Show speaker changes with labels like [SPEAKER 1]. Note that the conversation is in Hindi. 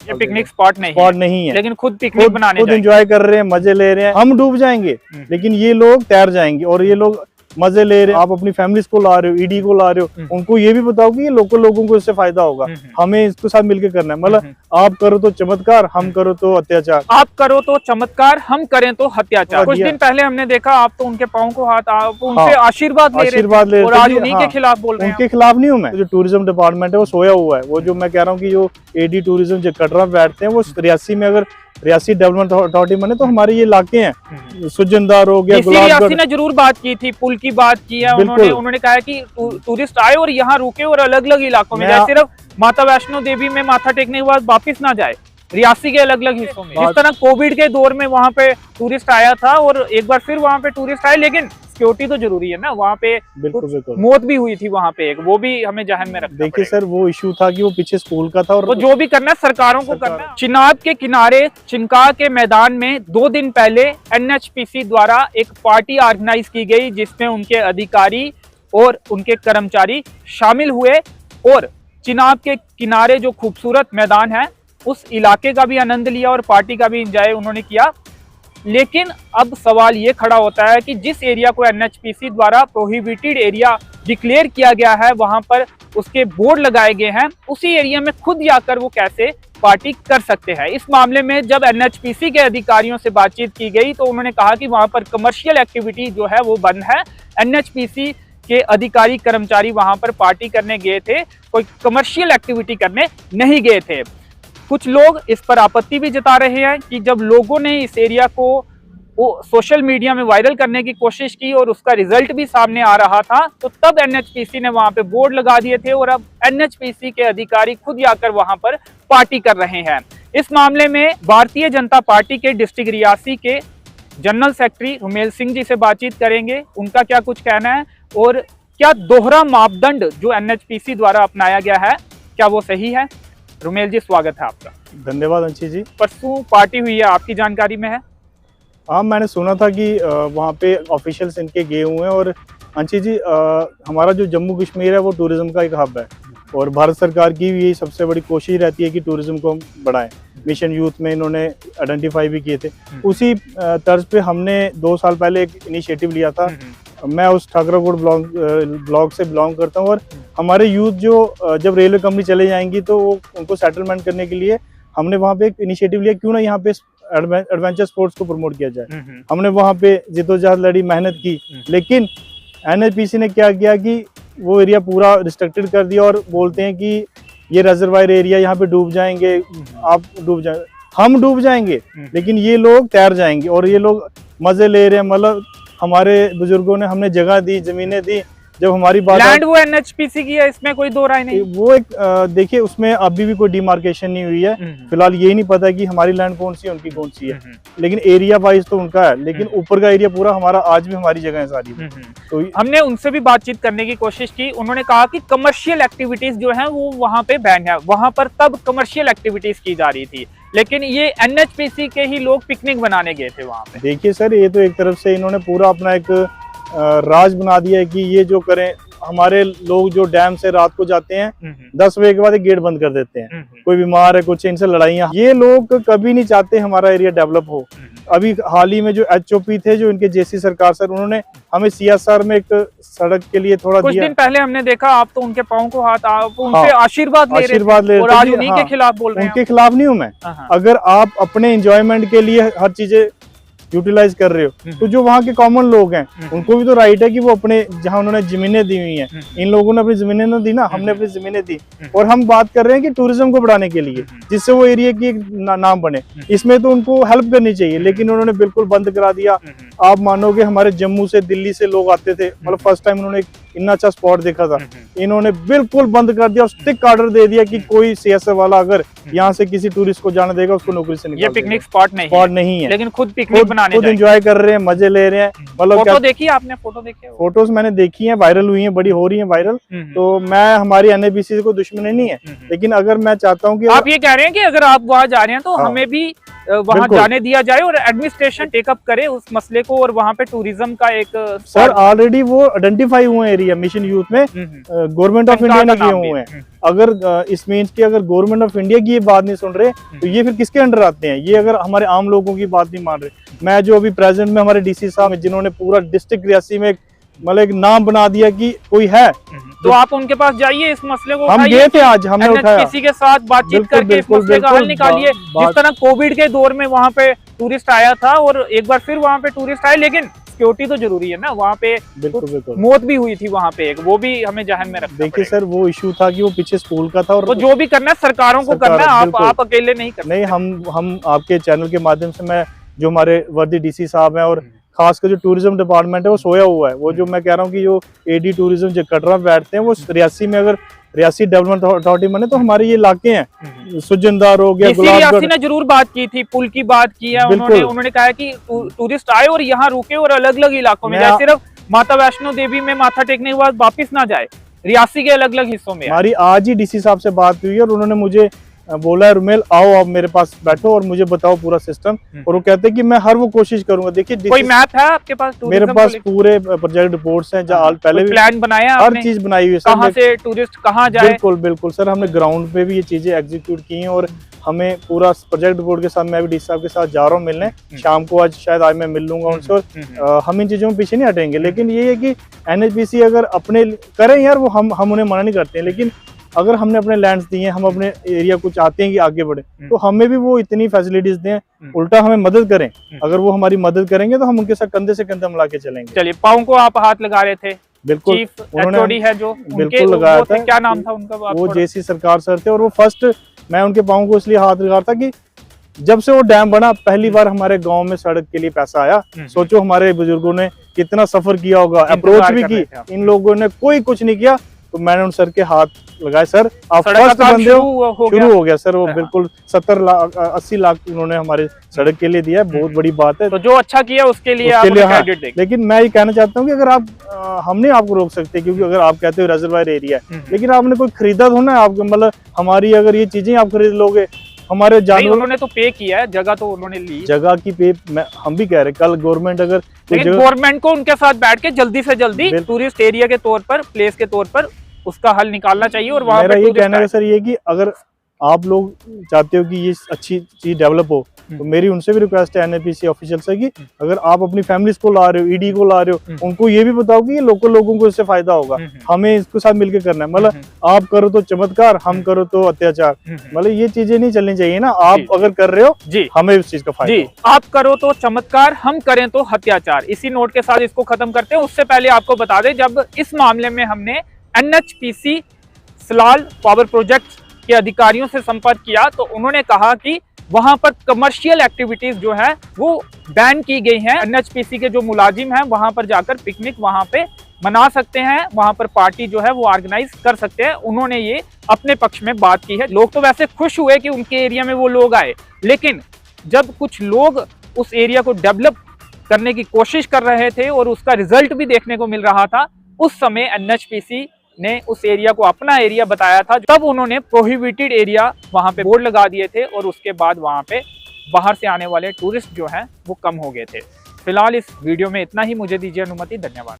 [SPEAKER 1] ये पिकनिक स्पॉट नहीं है, लेकिन खुद पिकनिक बनाने
[SPEAKER 2] खुद एंजॉय कर रहे हैं, मजे ले रहे हैं। हम डूब जाएंगे लेकिन ये लोग तैर जाएंगे और ये लोग मजे ले रहे हैं। आप अपनी फैमिलीज को ला रहे हो, ईडी को ला रहे हो, उनको ये भी बताओ कि ये लोकल लोगों को इससे फायदा होगा। हमें इसके साथ मिलकर करना है। मतलब आप करो तो चमत्कार, हम करो तो अत्याचार।
[SPEAKER 1] आप करो तो चमत्कार, हम करें तो हत्याचार। कुछ दिन पहले हमने देखा आप तो उनके पाँव को हाथ, आप उनसे आशीर्वाद ले रहे और आज उन्हीं के खिलाफ बोल रहे हैं।
[SPEAKER 2] उनके खिलाफ नहीं हूँ मैं। जो टूरिज्म डिपार्टमेंट है वो सोया हुआ है। वो जो मैं कह रहा हूँ कि जो एडी टूरिज्म जो कटरा बैठते हैं, वो रियासी में, अगर रियासी डेवलपमेंट अथॉरिटी बने तो हमारे ये इलाके हैं, सुजनदार हो गया,
[SPEAKER 1] रियासी ने जरूर बात की थी, पुल की बात की है उन्होंने कहा है कि टूरिस्ट आए और यहाँ रुके और अलग अलग इलाकों में जाए, सिर्फ माता वैष्णो देवी में माथा टेकने के बाद वापिस ना जाए, रियासी के अलग अलग हिस्सों में। जिस तरह कोविड के दौर में वहाँ पे टूरिस्ट आया था और एक बार फिर वहाँ पे टूरिस्ट आए, लेकिन सिक्योरिटी तो जरूरी है ना। वहाँ पे
[SPEAKER 2] बिल्कुल
[SPEAKER 1] मौत भी हुई थी वहाँ पे एक, वो भी हमें जहन में रखना।
[SPEAKER 2] देखिए सर, वो इशू था कि वो पीछे स्कूल का था और
[SPEAKER 1] तो जो भी करना है सरकारों को करना है। चिनाब के किनारे चिनका के मैदान में 2 दिन पहले एनएचपीसी द्वारा एक पार्टी ऑर्गेनाइज की गई, जिसमें उनके अधिकारी और उनके कर्मचारी शामिल हुए और चिनाब के किनारे जो खूबसूरत मैदान है उस इलाके का भी आनंद लिया और पार्टी का भी एंजॉय उन्होंने किया। लेकिन अब सवाल ये खड़ा होता है कि जिस एरिया को एनएचपीसी द्वारा प्रोहिबिटेड एरिया डिक्लेयर किया गया है, वहां पर उसके बोर्ड लगाए गए हैं, उसी एरिया में खुद जाकर वो कैसे पार्टी कर सकते हैं। इस मामले में जब एनएचपीसी के अधिकारियों से बातचीत की गई तो उन्होंने कहा कि वहां पर कमर्शियल एक्टिविटी जो है वो बंद है। एनएचपीसी के अधिकारी कर्मचारी वहां पर पार्टी करने गए थे, कोई कमर्शियल एक्टिविटी करने नहीं गए थे। कुछ लोग इस पर आपत्ति भी जता रहे हैं कि जब लोगों ने इस एरिया को वो सोशल मीडिया में वायरल करने की कोशिश की और उसका रिजल्ट भी सामने आ रहा था, तो तब एनएचपीसी ने वहां पे बोर्ड लगा दिए थे और अब एनएचपीसी के अधिकारी खुद जाकर वहां पर पार्टी कर रहे हैं। इस मामले में भारतीय जनता पार्टी के डिस्ट्रिक्ट रियासी के जनरल सेक्रेटरी रुमेल सिंह जी से बातचीत करेंगे, उनका क्या कुछ कहना है और क्या दोहरा मापदंड जो एनएचपीसी द्वारा अपनाया गया है क्या वो सही है। रुमेल जी, स्वागत है आपका।
[SPEAKER 2] धन्यवाद अंशी जी।
[SPEAKER 1] परसों पार्टी हुई है, आपकी जानकारी में है?
[SPEAKER 2] हाँ, मैंने सुना था कि वहाँ पे ऑफिशियल्स इनके गए हुए हैं। और अंशी जी, हमारा जो जम्मू कश्मीर है वो टूरिज्म का एक हब है और भारत सरकार की भी यही सबसे बड़ी कोशिश रहती है कि टूरिज्म को हम बढ़ाएं। मिशन यूथ में इन्होंने आइडेंटिफाई भी किए थे। उसी तर्ज पे हमने 2 साल पहले एक इनिशिएटिव लिया था। मैं उस ठाकराकोट ब्लॉक से बिलोंग करता हूँ और हमारे यूथ जो जब रेलवे कंपनी चले जाएंगी तो उनको सेटलमेंट करने के लिए हमने वहाँ पे एक इनिशिएटिव लिया, क्यों ना यहाँ पे एडवेंचर स्पोर्ट्स को प्रमोट किया जाए। हमने वहाँ पे जिद्दोजहद लड़ी, मेहनत की, लेकिन एनएचपीसी ने क्या किया कि वो एरिया पूरा रिस्ट्रिक्टेड कर दिया और बोलते हैं कि ये रिजर्वायर एरिया, यहाँ पे डूब जाएंगे, आप डूब जाएंगे, हम डूब जाएंगे लेकिन ये लोग तैर जाएंगे और ये लोग मजे ले रहे हैं। मतलब हमारे बुजुर्गों ने हमने जगह दी, जमीनें दी। जब हमारी बात
[SPEAKER 1] लैंड वो एनएचपीसी की है, इसमें कोई दो राय नहीं।
[SPEAKER 2] वो एक देखिए, उसमें अभी भी कोई डिमार्केशन नहीं हुई है। फिलहाल ये नहीं पता कि हमारी लैंड कौन सी है, उनकी कौन सी है, लेकिन एरिया वाइज तो उनका है, लेकिन ऊपर का एरिया पूरा हमारा, आज भी हमारी जगह है सारी।
[SPEAKER 1] तो हमने उनसे भी बातचीत करने की कोशिश की, उन्होंने कहा कि कमर्शियल एक्टिविटीज जो है वो वहाँ पे बैन है, वहाँ पर तब कमर्शियल एक्टिविटीज की जा रही थी, लेकिन ये एनएचपीसी के ही लोग पिकनिक बनाने गए थे वहाँ पे।
[SPEAKER 2] देखिए सर, ये तो एक तरफ से इन्होंने पूरा अपना एक राज बना दिया है कि ये जो करें। हमारे लोग जो डैम से रात को जाते हैं 10 बजे के बाद एक गेट बंद कर देते हैं, कोई बीमार है, कुछ इनसे लड़ाइयाँ, ये लोग कभी नहीं चाहते हमारा एरिया डेवलप हो। अभी हाल ही में जो एचओपी थे, जो इनके जेसी सरकार सर, उन्होंने हमें सीएसआर में एक सड़क के लिए थोड़ा
[SPEAKER 1] कुछ दिन पहले हमने देखा आप तो उनके पाँव को हाथ, आप उनसे आशीर्वाद ले रहे और आज उन्हीं के खिलाफ बोल रहे हैं।
[SPEAKER 2] उनके खिलाफ नहीं हूँ मैं। अगर आप अपने एंजॉयमेंट के लिए हर चीजें यूटिलाइज कर रहे हो तो जो वहाँ के कॉमन लोग हैं उनको भी तो राइट है कि वो अपने, जहाँ उन्होंने जमीनें दी हुई हैं, इन लोगों ने अपनी जमीनें ना दी ना, हमने अपनी जमीनें दी। और हम बात कर रहे हैं कि टूरिज्म को बढ़ाने के लिए, जिससे वो एरिया की नाम बने, इसमें तो उनको हेल्प करनी चाहिए, लेकिन उन्होंने बिल्कुल बंद करा दिया। आप मानोगे हमारे जम्मू से, दिल्ली से लोग आते थे, मतलब फर्स्ट टाइम उन्होंने इतना अच्छा स्पॉट देखा था, इन्होंने बिल्कुल बंद कर दिया, स्ट्रिक्ट ऑर्डर दे दिया कि कोई सीएसए वाला अगर यहाँ से किसी टूरिस्ट को जाने देगा उसको नौकरी से निकाल देगा।
[SPEAKER 1] ये पिकनिक स्पॉट नहीं है, लेकिन खुद पिकनिक बनाने
[SPEAKER 2] खुद एंजॉय कर रहे हैं, मजे ले रहे हैं। मतलब
[SPEAKER 1] फोटो देखी आपने? फोटो देखी?
[SPEAKER 2] फोटोज मैंने देखी है, वायरल हुई है, बड़ी हो रही है वायरल। तो मैं, हमारी एनएचपीसी को दुश्मनी नहीं है, लेकिन अगर मैं चाहता हूँ कि
[SPEAKER 1] आप ये कह रहे हैं कि अगर आप वहाँ जा रहे हैं तो हमें भी वहां
[SPEAKER 2] बिल्कुल।
[SPEAKER 1] जाने दिया जाए और एडमिनिस्ट्रेशन टेकअप करे उस मसले को, और वहां पे टूरिज्म का एक
[SPEAKER 2] सर ऑलरेडी वो आइडेंटिफाई हुए एरिया मिशन यूथ में, गवर्नमेंट ऑफ इंडिया ने किए हुए हैं। अगर इस मीन्स की अगर गवर्नमेंट ऑफ इंडिया की ये बात नहीं सुन रहे तो ये फिर किसके अंडर आते हैं? ये अगर हमारे आम लोगों की बात नहीं मान रहे। मैं जो अभी प्रेजेंट में हमारे डीसी साहब हैं जिन्होंने पूरा डिस्ट्रिक्ट रियासी में मतलब एक नाम बना दिया कि कोई है,
[SPEAKER 1] तो आप उनके पास जाइए, इस मसले को
[SPEAKER 2] हम गए थे, आज हमने उठाया,
[SPEAKER 1] किसी के साथ बातचीत
[SPEAKER 2] बिल्कुल,
[SPEAKER 1] करके इस
[SPEAKER 2] बिल्कुल,
[SPEAKER 1] मसले का हल
[SPEAKER 2] बिल्कुल,
[SPEAKER 1] निकालिए। जिस तरह कोविड के दौर में वहाँ पे टूरिस्ट आया था और एक बार फिर वहाँ पे टूरिस्ट आए, लेकिन सिक्योरिटी तो जरूरी है ना, वहाँ पे
[SPEAKER 2] बिल्कुल बिल्कुल
[SPEAKER 1] मौत भी हुई थी वहाँ पे एक, वो भी हमें जहन में रखना
[SPEAKER 2] देखिए सर वो इशू था कि वो पीछे स्कूल का था और
[SPEAKER 1] वो जो भी करना है सरकारों को करना है, आप अकेले नहीं कर
[SPEAKER 2] नहीं। हम आपके चैनल के माध्यम से, मैं जो हमारे वर्दी डीसी साहब हैं और खासकर जो टूरिज्म डिपार्टमेंट है वो सोया हुआ है। वो जो मैं कह रहा हूँ कि जो एडी टूरिज्म जो कटरा बैठते हैं वो रियासी में, अगर रियासी डेवलपमेंट अथॉरिटी बने तो हमारे ये इलाके हैं, सुजनदार हो गया,
[SPEAKER 1] रियासी ने जरूर बात की थी, पुल की बात की है उन्होंने कहा कि टूरिस्ट आए और यहाँ रुके और अलग अलग इलाकों में जाए, सिर्फ माता वैष्णो देवी में माथा टेकने के बाद वापिस ना जाए, रियासी के अलग अलग हिस्सों में।
[SPEAKER 2] हमारी आज ही डीसी साहब से बात हुई और उन्होंने मुझे बोला है रुमेल आओ आप मेरे पास बैठो और मुझे बताओ पूरा सिस्टम, और वो कहते हैं कि मैं हर वो कोशिश करूंगा। देखिए
[SPEAKER 1] कोई मैप है आपके पास?
[SPEAKER 2] मेरे पास पूरे प्रोजेक्ट रिपोर्ट्स हैं, जहाँ पहले भी
[SPEAKER 1] प्लान बनाया,
[SPEAKER 2] हर चीज बनाई हुई है,
[SPEAKER 1] कहाँ से टूरिस्ट कहाँ जाए।
[SPEAKER 2] बिल्कुल बिल्कुल सर, हमने ग्राउंड पे भी ये चीजें एग्जीक्यूट की हैं और हमें पूरा प्रोजेक्ट रिपोर्ट के साथ, मैं भी डीसी साहब के साथ जा रहा हूँ मिलने, शाम को आज शायद आज मैं मिल लूंगा उनसे, और हम इन चीजों में पीछे नहीं हटेंगे। लेकिन ये है कि एनएचपीसी अगर अपने करें यार, वो हम उन्हें मना नहीं करते हैं, लेकिन अगर हमने अपने लैंड्स दिए, हम अपने एरिया को चाहते हैं कि आगे बढ़े, तो हमें भी वो इतनी फैसिलिटीज दें, उल्टा हमें मदद करें। अगर वो हमारी मदद करेंगे तो हम उनके साथ कंधे से कंधे मिला के चलेंगे।
[SPEAKER 1] चलिए, पाँव को आप हाथ लगा रहे थे,
[SPEAKER 2] बिल्कुल
[SPEAKER 1] उन्होंने है जो
[SPEAKER 2] बिल्कुल लगाया था,
[SPEAKER 1] क्या नाम था उनका?
[SPEAKER 2] वो जेसी सरकार सर थे, और वो फर्स्ट मैं उनके पाँव को इसलिए हाथ लगा था कि जब से वो डैम बना पहली बार हमारे गांव में सड़क के लिए पैसा आया। सोचो हमारे बुजुर्गों ने कितना सफर किया होगा, अप्रोच भी की, इन लोगों ने कोई कुछ नहीं किया, तो मैंने उन सर के हाथ लगाए, सर आप फर्स्ट बंदे हो, शुरू हो गया सर वो। बिल्कुल 70 लाख 80 लाख उन्होंने हमारे सड़क के लिए दिया है, बहुत बड़ी बात है।
[SPEAKER 1] तो जो अच्छा किया उसके लिए आप क्रेडिट देंगे।
[SPEAKER 2] लेकिन मैं ये कहना चाहता हूँ कि अगर आप हम नहीं आपको रोक सकते, क्योंकि अगर आप कहते हो रिजर्वायर एरिया है, लेकिन आपने कोई खरीदा तो ना, आप मतलब हमारी अगर ये चीजें आप खरीद लोगे, हमारे जानवर
[SPEAKER 1] उन्होंने तो पे किया है, जगह तो उन्होंने ली, जगह
[SPEAKER 2] की पे हम भी कह रहे कल गवर्नमेंट अगर
[SPEAKER 1] गवर्नमेंट को उनके साथ बैठ के जल्दी से जल्दी टूरिस्ट एरिया के तौर पर, प्लेस के तौर पर उसका हल निकालना चाहिए। और वहाँ
[SPEAKER 2] मेरा ये कहना है सर ये कि अगर आप लोग चाहते हो कि ये अच्छी चीज डेवलप हो, तो मेरी उनसे भी रिक्वेस्ट है एनएचपीसी ऑफिशियल से कि अगर आप अपनी फैमिलीज को ला रहे हो, ईडी को ला रहे हो, उनको ये भी बताओ कि ये लोकल लोगों को इससे फायदा होगा। हमें इसके साथ मिलकर करना है, मतलब आप करो तो चमत्कार, हम करो तो अत्याचार, मतलब ये चीजें नहीं चलनी चाहिए ना। आप अगर कर रहे हो जी, हमें इस चीज का फायदा
[SPEAKER 1] जी, आप करो तो चमत्कार, हम करें तो अत्याचार। इसी नोट के साथ इसको खत्म करते हैं। उससे पहले आपको बता दें, जब इस मामले में हमने एनएचपीसी सलाल पावर प्रोजेक्ट के अधिकारियों से संपर्क किया, तो उन्होंने कहा कि वहां पर कमर्शियल एक्टिविटीज जो है वो बैन की गई हैं। एनएचपीसी के जो मुलाजिम हैं वहां पर जाकर पिकनिक वहां पे मना सकते हैं, वहां पर पार्टी जो है वो ऑर्गेनाइज कर सकते हैं। उन्होंने ये अपने पक्ष में बात की है। लोग तो वैसे खुश हुए कि उनके एरिया में वो लोग आए, लेकिन जब कुछ लोग उस एरिया को डेवलप करने की कोशिश कर रहे थे और उसका रिजल्ट भी देखने को मिल रहा था, उस समय एनएचपीसी ने उस एरिया को अपना एरिया बताया था। तब उन्होंने प्रोहिबिटेड एरिया वहां पे बोर्ड लगा दिए थे और उसके बाद वहां पे बाहर से आने वाले टूरिस्ट जो हैं वो कम हो गए थे। फिलहाल इस वीडियो में इतना ही, मुझे दीजिए अनुमति, धन्यवाद।